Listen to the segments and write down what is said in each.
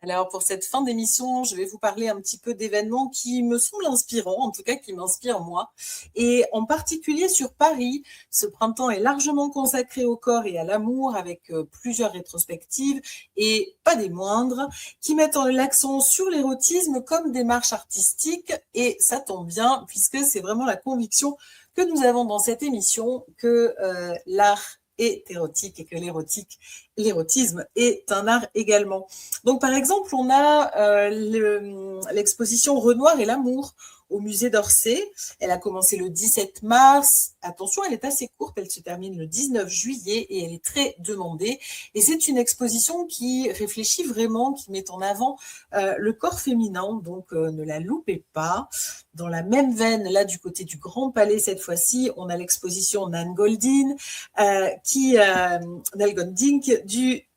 Alors pour cette fin d'émission, je vais vous parler un petit peu d'événements qui me semblent inspirants, en tout cas qui m'inspirent moi. Et en particulier sur Paris, ce printemps est largement consacré au corps et à l'amour avec plusieurs rétrospectives et pas des moindres, qui mettent l'accent sur l'érotisme comme démarche artistique. Et ça tombe bien puisque c'est vraiment la conviction que nous avons dans cette émission que l'art est érotique et que l'érotisme est un art également. Donc, par exemple, on a l'exposition Renoir et l'amour au musée d'Orsay. Elle a commencé le 17 mars. Attention, elle est assez courte. Elle se termine le 19 juillet et elle est très demandée. Et c'est une exposition qui réfléchit vraiment, qui met en avant le corps féminin. Donc, ne la loupez pas. Dans la même veine, là, du côté du Grand Palais, cette fois-ci, on a l'exposition Nan Goldin, Nell Goldin,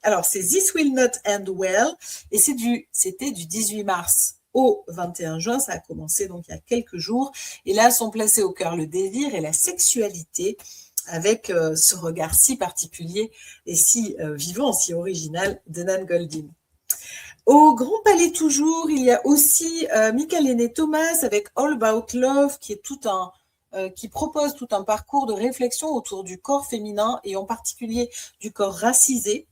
alors c'est This Will Not End Well, et c'était du 18 mars au 21 juin, ça a commencé donc il y a quelques jours, et là sont placés au cœur le désir et la sexualité, avec ce regard si particulier et si vivant, si original de Nan Goldin. Au Grand Palais toujours, il y a aussi Michael Aîné Thomas avec All About Love, qui est qui propose tout un parcours de réflexion autour du corps féminin et en particulier du corps racisé.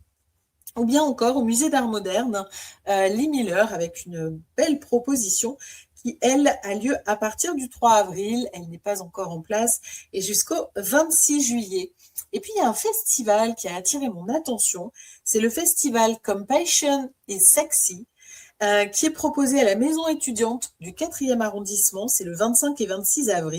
Ou bien encore au Musée d'Art Moderne, Lee Miller avec une belle proposition qui, elle, a lieu à partir du 3 avril. Elle n'est pas encore en place et jusqu'au 26 juillet. Et puis, il y a un festival qui a attiré mon attention. C'est le festival Compassion is Sexy, qui est proposé à la maison étudiante du 4e arrondissement. C'est le 25 et 26 avril.